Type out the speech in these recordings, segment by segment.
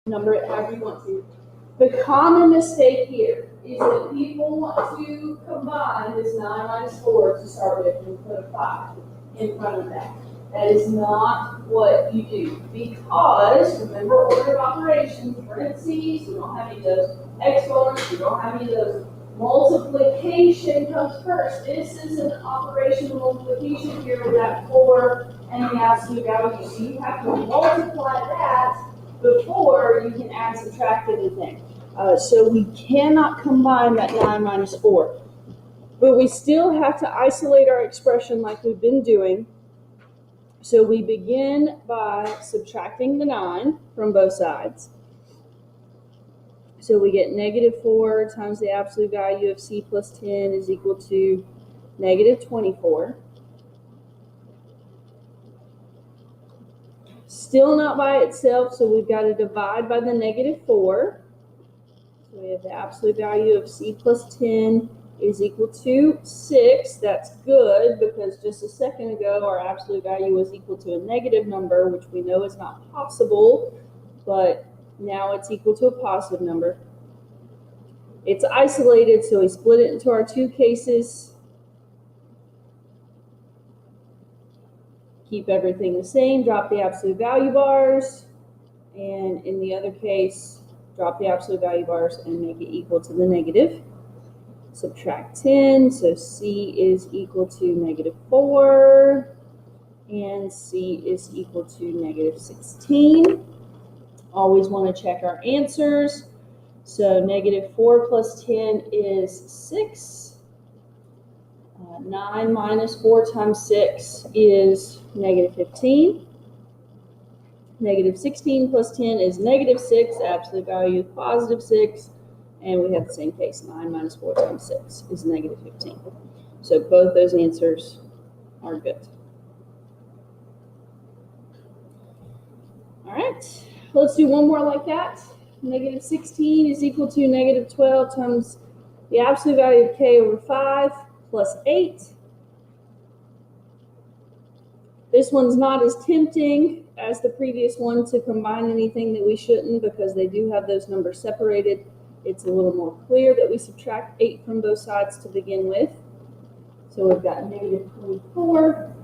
number it however you want to. The common mistake here is that people want to combine this 9 minus 4 to start with and put a 5 in front of that. That is not what you do, because remember order of operations, parentheses, we don't have any of those exponents, we don't have any of those. Multiplication comes first. This is an operation of multiplication here with that 4 and the absolute value. So you have to multiply that before you can add, subtract anything. So we cannot combine that 9 minus 4. But we still have to isolate our expression like we've been doing. So we begin by subtracting the 9 from both sides. So we get negative 4 times the absolute value of c plus 10 is equal to negative 24. Still not by itself, so we've got to divide by the negative 4. So we have the absolute value of c plus 10 is equal to 6. That's good, because just a second ago our absolute value was equal to a negative number, which we know is not possible, but now it's equal to a positive number. It's isolated, so we split it into our two cases. Keep everything the same, drop the absolute value bars, and in the other case, drop the absolute value bars and make it equal to the negative. Subtract 10, so c is equal to negative 4, and c is equal to negative 16. Always want to check our answers. So negative 4 plus 10 is 6. 9 minus 4 times 6 is negative 15. Negative 16 plus 10 is negative 6. Absolute value is positive 6. And we have the same case. 9 minus 4 times 6 is negative 15. So both those answers are good. All right. Let's do one more like that. Negative 16 is equal to negative 12 times the absolute value of k over 5 plus 8. This one's not as tempting as the previous one to combine anything that we shouldn't, because they do have those numbers separated. It's a little more clear that we subtract 8 from both sides to begin with. So we've got negative 24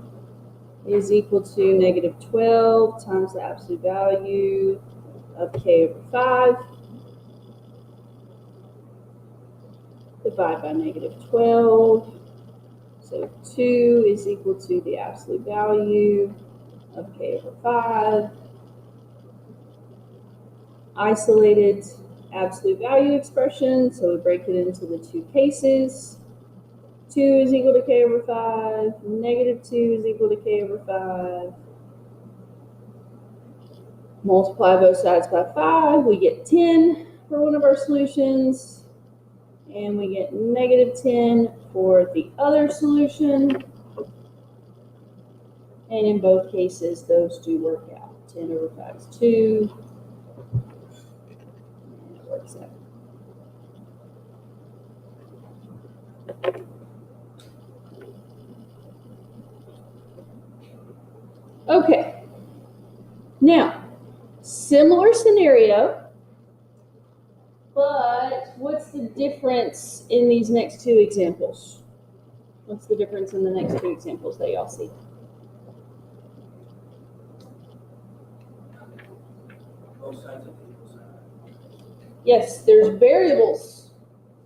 is equal to negative 12 times the absolute value of k over 5. Divide by negative 12. So 2 is equal to the absolute value of k over 5. Isolated absolute value expression, so we break it into the two cases. 2 is equal to k over 5. Negative 2 is equal to k over 5. Multiply both sides by 5. We get 10 for one of our solutions. And we get negative 10 for the other solution. And in both cases, those do work out. 10 over 5 is 2. And it works out. Okay. Now, similar scenario, but what's the difference in these next two examples? What's the difference in the next two examples that y'all see? Both sides of the equation. Yes, there's variables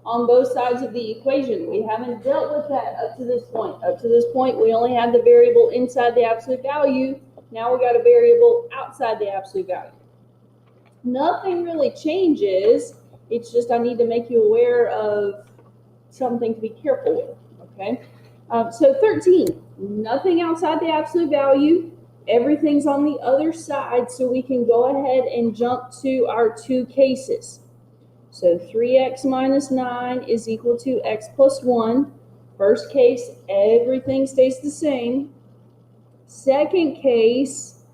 on both sides of the equation. We haven't dealt with that up to this point. Up to this point, we only had the variable inside the absolute value. Now we got a variable outside the absolute value. Nothing really changes. It's just I need to make you aware of something to be careful with, okay? So 13, nothing outside the absolute value. Everything's on the other side, so we can go ahead and jump to our two cases. So 3x minus 9 is equal to x plus 1. First case, everything stays the same. Second case,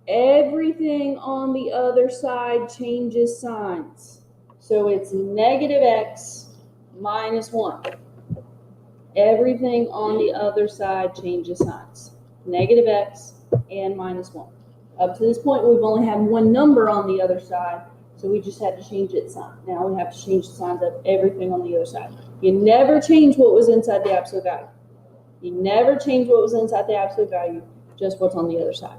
everything on the other side changes signs. So it's negative x minus 1. Everything on the other side changes signs. Negative x and minus 1. Up to this point, we've only had one number on the other side. So we just had to change its sign. Now we have to change the signs of everything on the other side. You never change what was inside the absolute value. You never change what was inside the absolute value, just what's on the other side.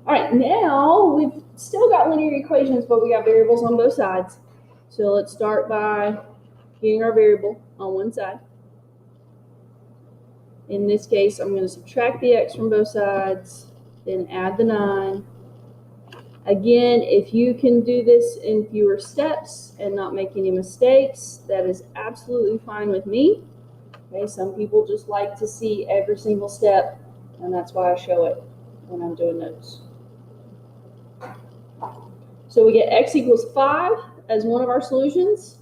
All right, now we've still got linear equations, but we got variables on both sides. So let's start by getting our variable on one side. In this case, I'm going to subtract the x from both sides, then add the 9. Again, if you can do this in fewer steps and not make any mistakes, that is absolutely fine with me. Okay, some people just like to see every single step, and that's why I show it when I'm doing notes. So we get x equals 5 as one of our solutions.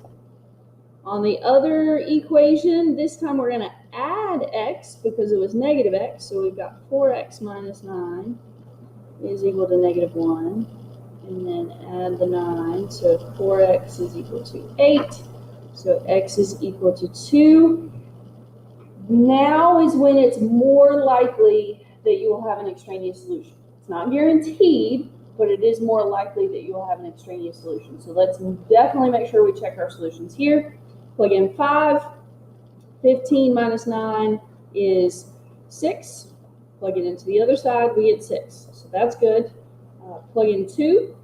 On the other equation, this time we're going to add x because it was negative x. So we've got 4x minus 9 is equal to negative 1. And then add the 9. So 4x is equal to 8. So x is equal to 2. Now is when it's more likely that you will have an extraneous solution. It's not guaranteed, but it is more likely that you will have an extraneous solution. So let's definitely make sure we check our solutions here. Plug in 5. 15 minus 9 is 6. Plug it into the other side, we get 6. So that's good. Plug in 2.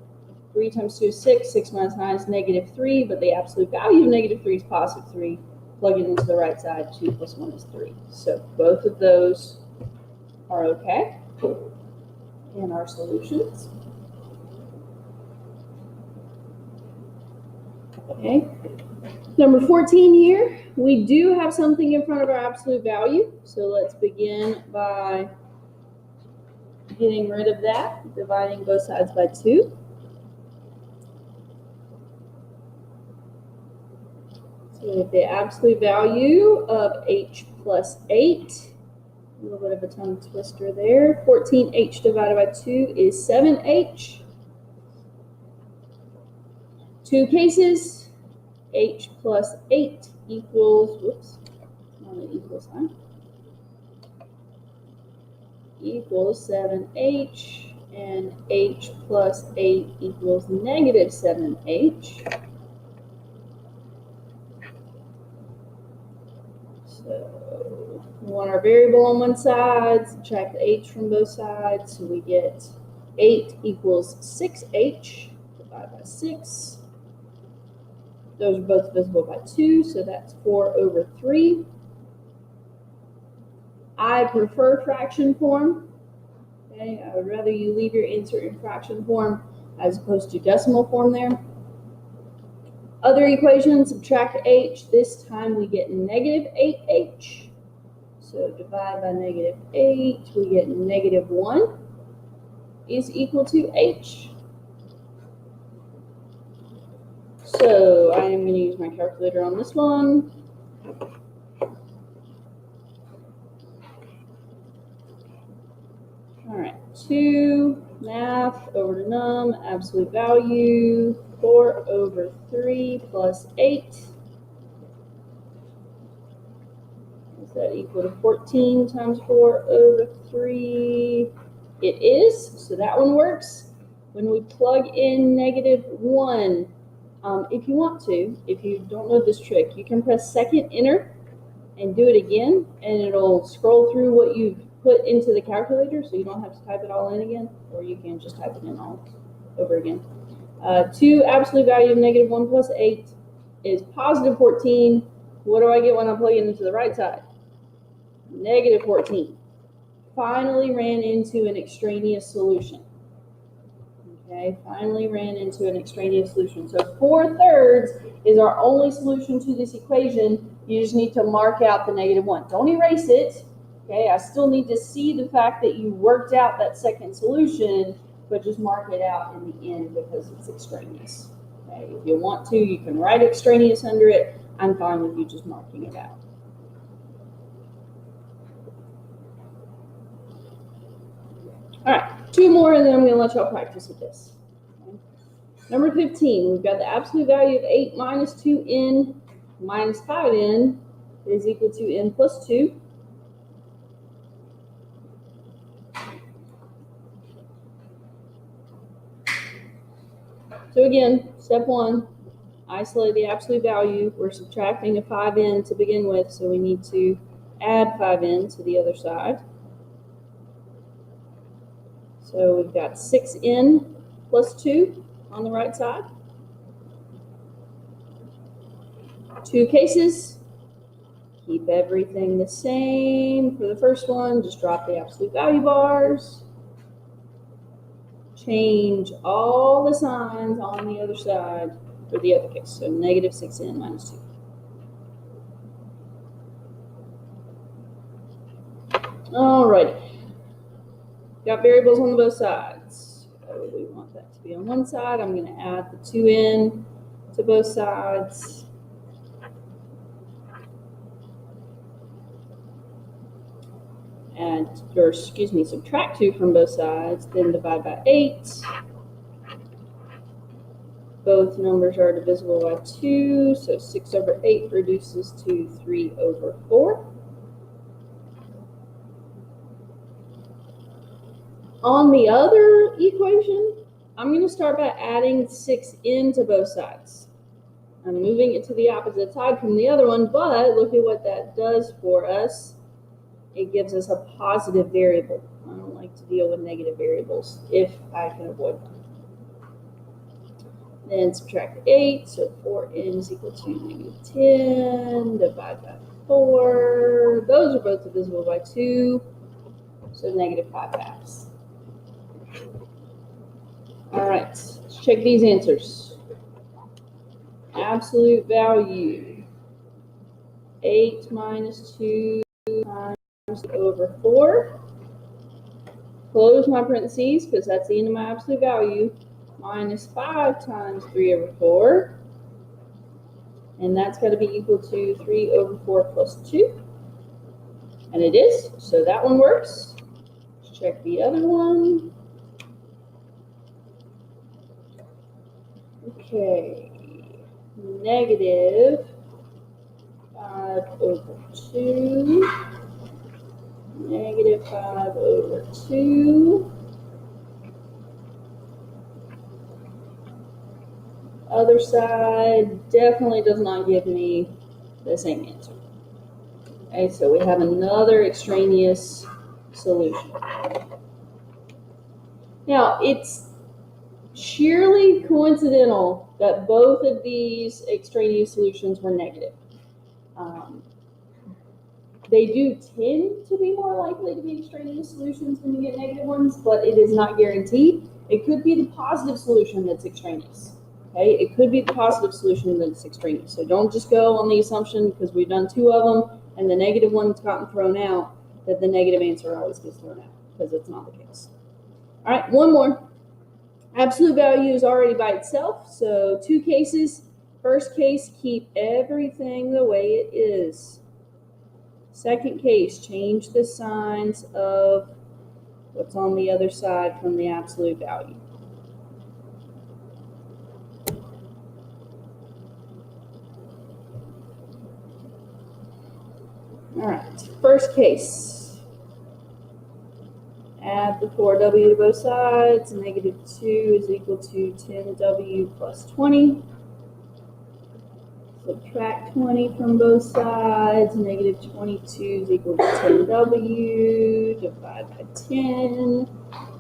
3 times 2 is 6. 6 minus 9 is negative 3, but the absolute value of negative 3 is positive 3. Plug it into the right side. 2 plus 1 is 3. So both of those are okay in our solutions. Okay. Number 14 here, we do have something in front of our absolute value. So let's begin by getting rid of that, dividing both sides by 2. So we have the absolute value of h plus 8. A little bit of a tongue twister there. 14h divided by 2 is 7h. Two cases, h plus 8 equals, whoops, not an equal sign, equals 7h, and h plus 8 equals negative 7h. So we want our variable on one side, subtract the h from both sides, so we get 8 equals 6h, divided by 6. Those are both divisible by 2, so that's 4 over 3. I prefer fraction form. Okay, I would rather you leave your answer in fraction form as opposed to decimal form there. Other equation, subtract h. This time we get negative 8h. So divide by negative 8, we get negative 1 is equal to h. So I am going to use my calculator on this one. All right, 2 math over to num, absolute value, 4 over 3 plus 8. Is that equal to 14 times 4 over 3? It is, so that one works. When we plug in negative 1, if you want to, if you don't know this trick, you can press second enter and do it again, and it'll scroll through what you've put into the calculator, so you don't have to type it all in again, or you can just type it in all over again. 2 absolute value of negative 1 plus 8 is positive 14. What do I get when I plug it into the right side? Negative 14. Finally ran into an extraneous solution. Okay, finally ran into an extraneous solution. So 4/3 is our only solution to this equation. You just need to mark out the negative 1. Don't erase it. Okay, I still need to see the fact that you worked out that second solution, but just mark it out in the end because it's extraneous. Okay, if you want to, you can write extraneous under it. I'm fine with you just marking it out. All right, 2 more, and then I'm going to let y'all practice with this. Okay. Number 15, we've got the absolute value of 8 minus 2n minus 5n is equal to n plus 2. So again, step one, isolate the absolute value. We're subtracting a 5n to begin with, so we need to add 5n to the other side. So we've got 6n plus 2 on the right side. 2 cases. Keep everything the same for the first one. Just drop the absolute value bars. Change all the signs on the other side for the other case. So negative 6n minus 2. Alrighty. Got variables on both sides. So we want that to be on one side. I'm going to add the 2n to both sides. Subtract 2 from both sides, then divide by 8. Both numbers are divisible by 2, so 6 over 8 reduces to 3 over 4. On the other equation, I'm going to start by adding 6n to both sides. I'm moving it to the opposite side from the other one, but look at what that does for us. It gives us a positive variable. I don't like to deal with negative variables if I can avoid them. Then subtract 8, so 4n is equal to negative 10, divide by 4. Those are both divisible by 2, so negative 5 halves. All right, let's check these answers. Absolute value, 8 minus 2 times over 4. Close my parentheses because that's the end of my absolute value. Minus 5 times 3 over 4. And that's got to be equal to 3 over 4 plus 2. And it is, so that one works. Let's check the other one. Okay, negative 5 over 2. Negative 5 over 2. Other side definitely does not give me the same answer. Okay, so we have another extraneous solution. Now, it's sheerly coincidental that both of these extraneous solutions were negative. They do tend to be more likely to be extraneous solutions when you get negative ones, but it is not guaranteed. It could be the positive solution that's extraneous. Okay, it could be the positive solution that's extraneous. So don't just go on the assumption, because we've done 2 of them and the negative one's gotten thrown out, that the negative answer always gets thrown out, because it's not the case. All right, one more. Absolute value is already by itself, so 2 cases. First case, keep everything the way it is. Second case, change the signs of what's on the other side from the absolute value. All right, first case. Add the 4w to both sides. Negative 2 is equal to 10w plus 20. Subtract 20 from both sides. Negative 22 is equal to 10w. Divide by 10.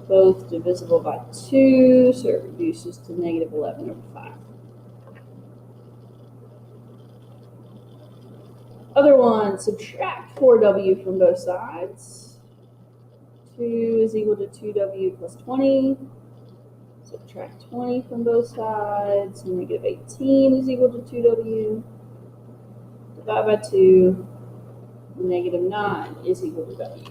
Both divisible by 2, so it reduces to negative 11 over 5. Other one, subtract 4w from both sides. 2 is equal to 2w plus 20. Subtract 20 from both sides. Negative 18 is equal to 2w. Divide by 2. Negative 9 is equal to w.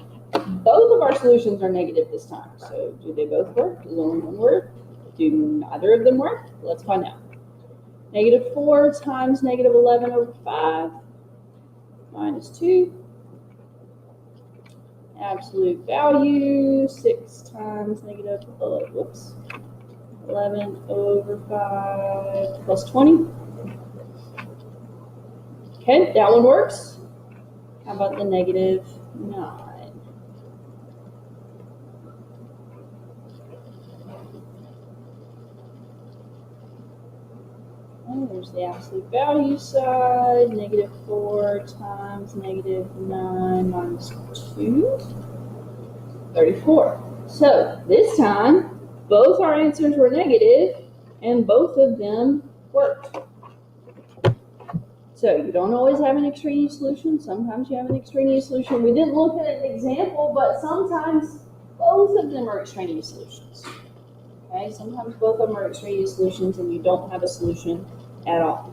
Both of our solutions are negative this time. So do they both work? Does only one work? Do neither of them work? Let's find out. Negative 4 times negative 11 over 5 minus 2. Absolute value, 6 times negative 11 over 5 plus 20. Okay, that one works. How about the negative 9? Okay, there's the absolute value side, -4 times -9 minus 2, 34. So this time, both our answers were negative, and both of them worked. So you don't always have an extraneous solution. Sometimes you have an extraneous solution. We didn't look at an example, but sometimes both of them are extraneous solutions. Okay, sometimes both of them are extraneous solutions and you don't have a solution at all.